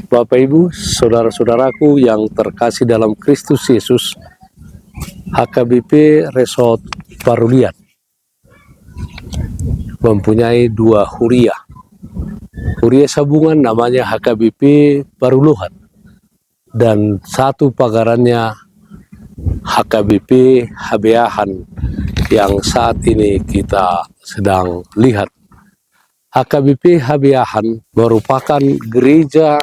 Bapak Ibu, saudara-saudaraku yang terkasih dalam Kristus Yesus, HKBP Resort Parulian mempunyai 2 huria. Huria sabungan namanya HKBP Paruluhan dan 1 pagarannya HKBP Habeahan yang saat ini kita sedang lihat. HKBP Habeahan merupakan gereja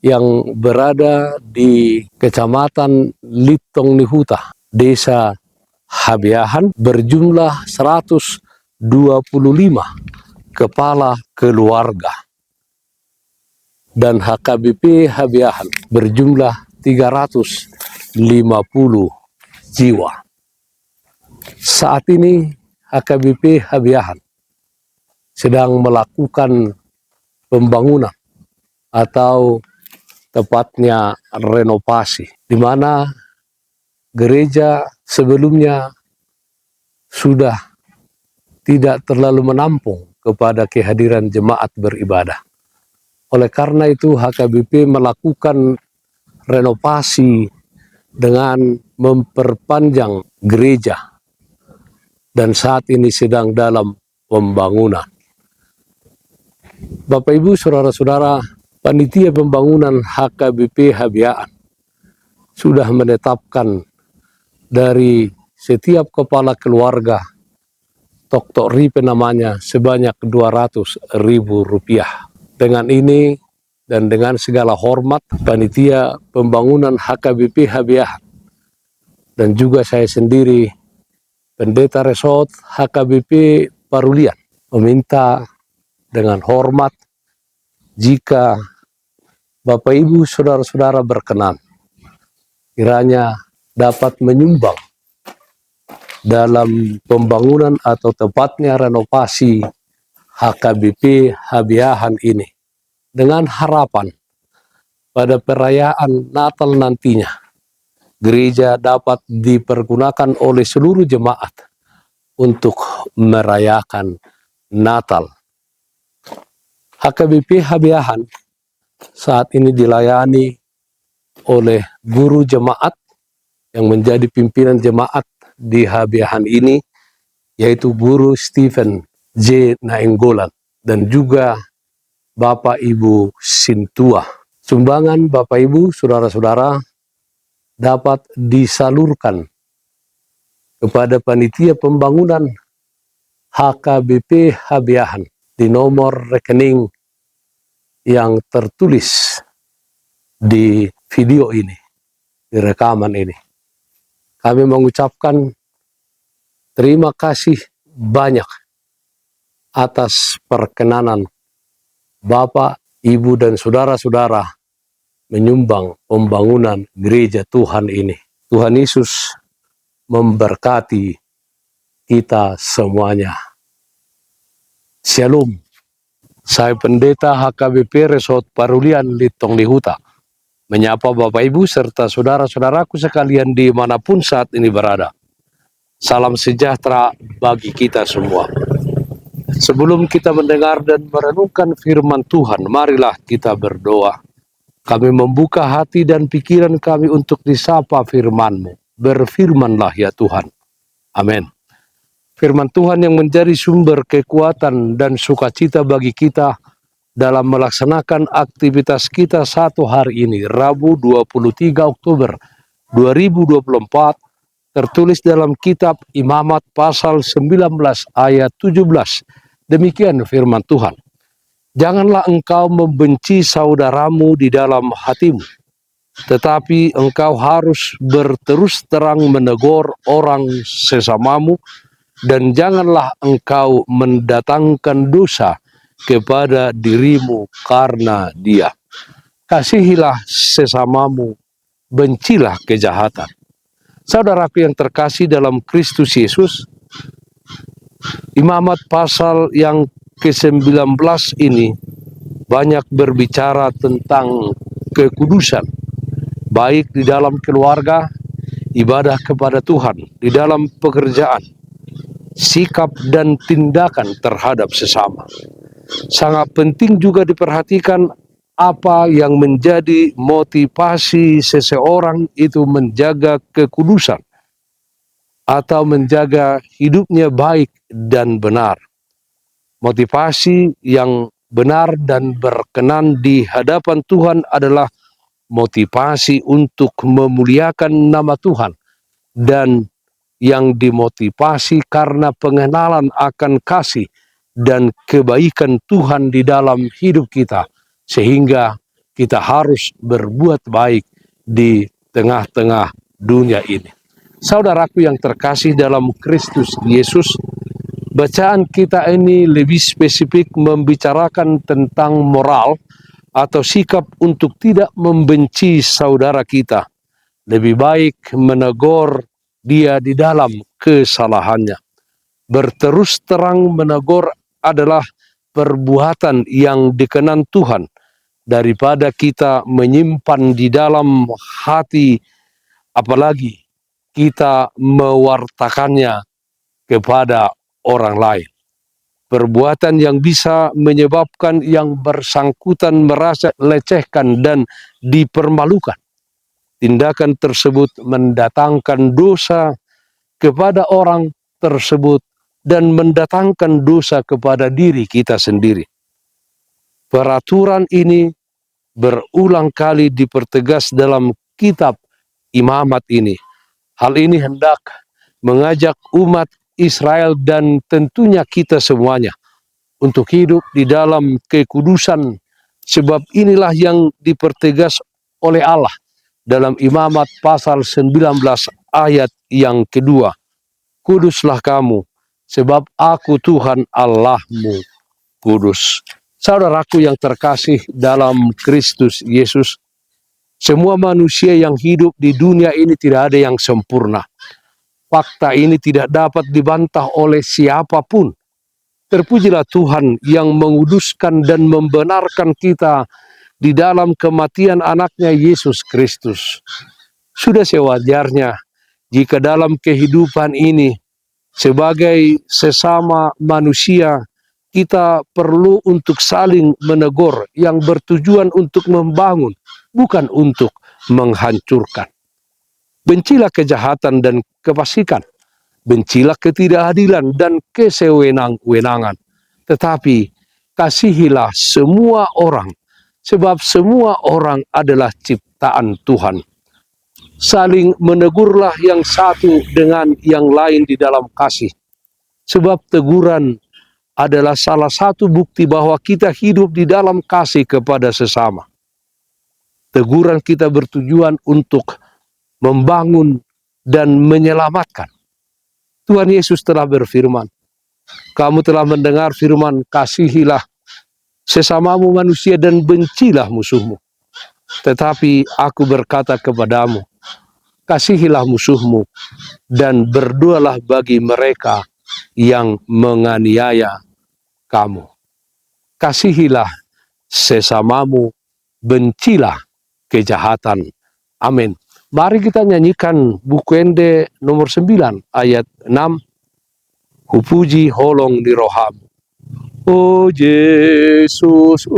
yang berada di Kecamatan Litong Nihuta, Desa Habeahan, berjumlah 125 kepala keluarga. Dan HKBP Habeahan berjumlah 350 jiwa. Saat ini HKBP Habeahan sedang melakukan pembangunan atau tepatnya renovasi, di mana gereja sebelumnya sudah tidak terlalu menampung kepada kehadiran jemaat beribadah. Oleh karena itu HKBP melakukan renovasi dengan memperpanjang gereja dan saat ini sedang dalam pembangunan. Bapak Ibu, saudara-saudara, Panitia Pembangunan HKBP Habeahan sudah menetapkan dari setiap kepala keluarga Tok Ripe namanya sebanyak Rp200.000. Dengan ini dan dengan segala hormat, Panitia Pembangunan HKBP Habeahan dan juga saya sendiri, Pendeta Resort HKBP Parulian, meminta dengan hormat jika Bapak Ibu saudara-saudara berkenan, kiranya dapat menyumbang dalam pembangunan atau tepatnya renovasi HKBP Habeahan ini, dengan harapan pada perayaan Natal nantinya gereja dapat dipergunakan oleh seluruh jemaat untuk merayakan Natal. HKBP Habeahan saat ini dilayani oleh guru jemaat yang menjadi pimpinan jemaat di Habeahan ini, yaitu Guru Stephen J. Nainggolan dan juga Bapak Ibu Sintua. Sumbangan Bapak Ibu, saudara-saudara dapat disalurkan kepada Panitia Pembangunan HKBP Habeahan di nomor rekening yang tertulis di video ini, di rekaman ini. Kami mengucapkan terima kasih banyak atas perkenanan Bapak, Ibu, dan saudara-saudara menyumbang pembangunan gereja Tuhan ini. Tuhan Yesus memberkati kita semuanya. Shalom. Saya Pendeta HKBP Resort Parulian Litong Nihuta menyapa Bapak Ibu serta saudara-saudaraku sekalian dimanapun saat ini berada. Salam sejahtera bagi kita semua. Sebelum kita mendengar dan merenungkan firman Tuhan, marilah kita berdoa. Kami membuka hati dan pikiran kami untuk disapa firman-Mu. Berfirmanlah ya Tuhan. Amin. Firman Tuhan yang menjadi sumber kekuatan dan sukacita bagi kita dalam melaksanakan aktivitas kita satu hari ini, Rabu 23 Oktober 2024, tertulis dalam kitab Imamat pasal 19 ayat 17. Demikian firman Tuhan. Janganlah engkau membenci saudaramu di dalam hatimu, tetapi engkau harus berterus terang menegur orang sesamamu, dan janganlah engkau mendatangkan dosa kepada dirimu karena dia. Kasihilah sesamamu, bencilah kejahatan. Saudaraku yang terkasih dalam Kristus Yesus, Imamat pasal yang ke-19 ini banyak berbicara tentang kekudusan, baik di dalam keluarga, ibadah kepada Tuhan, di dalam pekerjaan, sikap dan tindakan terhadap sesama. Sangat penting juga diperhatikan apa yang menjadi motivasi seseorang itu menjaga kekudusan atau menjaga hidupnya baik dan benar. Motivasi yang benar dan berkenan di hadapan Tuhan adalah motivasi untuk memuliakan nama Tuhan dan yang dimotivasi karena pengenalan akan kasih dan kebaikan Tuhan di dalam hidup kita, sehingga kita harus berbuat baik di tengah-tengah dunia ini. Saudaraku yang terkasih dalam Kristus Yesus, bacaan kita ini lebih spesifik membicarakan tentang moral atau sikap untuk tidak membenci saudara kita. Lebih baik menegur dia di dalam kesalahannya. Berterus terang menegur adalah perbuatan yang dikenan Tuhan daripada kita menyimpan di dalam hati, apalagi kita mewartakannya kepada orang lain. Perbuatan yang bisa menyebabkan yang bersangkutan merasa lecehkan dan dipermalukan. Tindakan tersebut mendatangkan dosa kepada orang tersebut dan mendatangkan dosa kepada diri kita sendiri. Peraturan ini berulang kali dipertegas dalam kitab Imamat ini. Hal ini hendak mengajak umat Israel dan tentunya kita semuanya untuk hidup di dalam kekudusan, sebab inilah yang dipertegas oleh Allah dalam Imamat pasal 19 ayat yang kedua. Kuduslah kamu, sebab aku Tuhan Allahmu kudus. Saudaraku yang terkasih dalam Kristus Yesus, semua manusia yang hidup di dunia ini tidak ada yang sempurna. Fakta ini tidak dapat dibantah oleh siapapun. Terpujilah Tuhan yang menguduskan dan membenarkan kita di dalam kematian anaknya Yesus Kristus. Sudah sewajarnya jika dalam kehidupan ini sebagai sesama manusia kita perlu untuk saling menegur yang bertujuan untuk membangun, bukan untuk menghancurkan. Bencilah kejahatan dan kefasikan, bencilah ketidakadilan dan kesewenang-wenangan, tetapi kasihilah semua orang, sebab semua orang adalah ciptaan Tuhan. Saling menegurlah yang satu dengan yang lain di dalam kasih, sebab teguran adalah salah satu bukti bahwa kita hidup di dalam kasih kepada sesama. Teguran kita bertujuan untuk membangun dan menyelamatkan. Tuhan Yesus telah berfirman, kamu telah mendengar firman, kasihilah sesamamu manusia dan bencilah musuhmu. Tetapi aku berkata kepadamu, kasihilah musuhmu dan berdoalah bagi mereka yang menganiaya kamu. Kasihilah sesamamu, bencilah kejahatan. Amin. Mari kita nyanyikan buku Ende nomor 9 ayat 6. Kupuji holong di roham. O Yesus,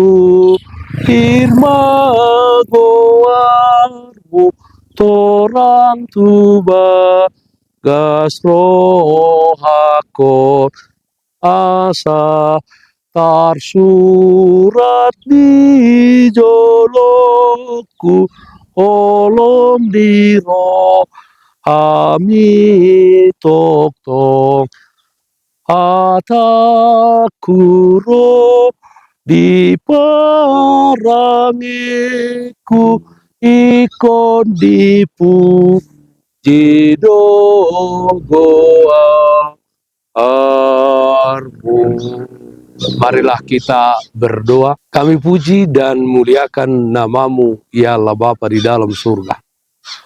firman goarmu, torang tuba gas rohakor asa tersurat di jolokku, olom di roh kami tok ataku roh di parangiku ikon dipu jidogoa armu. Marilah kita berdoa. Kami puji dan muliakan namamu, ya Allah Bapa di dalam surga.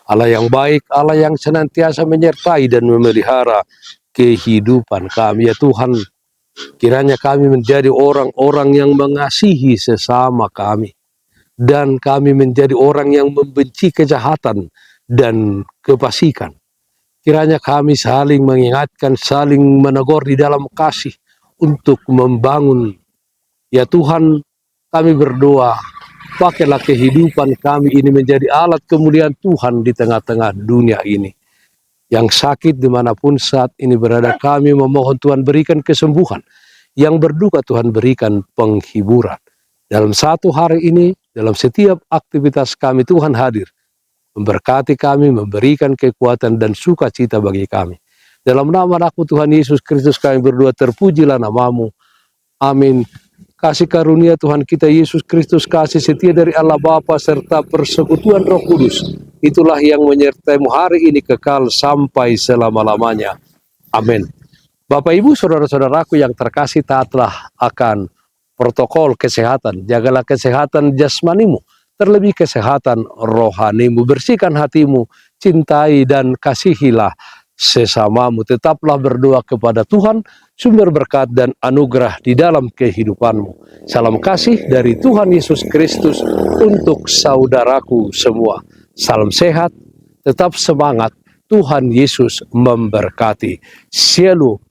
Allah yang baik, Allah yang senantiasa menyertai dan memelihara kehidupan kami. Ya Tuhan, kiranya kami menjadi orang-orang yang mengasihi sesama kami. Dan kami menjadi orang yang membenci kejahatan dan kefasikan. Kiranya kami saling mengingatkan, saling menegur di dalam kasih untuk membangun Ya Tuhan, kami berdoa, pakailah kehidupan kami ini menjadi alat kemuliaan Tuhan di tengah-tengah dunia ini. Yang sakit dimanapun saat ini berada, kami memohon Tuhan berikan kesembuhan. Yang berduka Tuhan berikan penghiburan. Dalam satu hari ini, dalam setiap aktivitas kami Tuhan hadir. Memberkati kami, memberikan kekuatan dan sukacita bagi kami. Dalam nama aku Tuhan Yesus Kristus kami berdoa, terpujilah namamu. Amin. Kasih karunia Tuhan kita Yesus Kristus, kasih setia dari Allah Bapa serta persekutuan Roh Kudus, itulah yang menyertaimu hari ini kekal sampai selama-lamanya. Amin. Bapak Ibu saudara-saudaraku yang terkasih, taatlah akan protokol kesehatan. Jagalah kesehatan jasmanimu, terlebih kesehatan rohanimu. Bersihkan hatimu, cintai dan kasihilah sesamamu. Tetaplah berdoa kepada Tuhan, sumber berkat dan anugerah di dalam kehidupanmu. Salam kasih dari Tuhan Yesus Kristus untuk saudaraku semua. Salam sehat, tetap semangat. Tuhan Yesus memberkati. Shalom.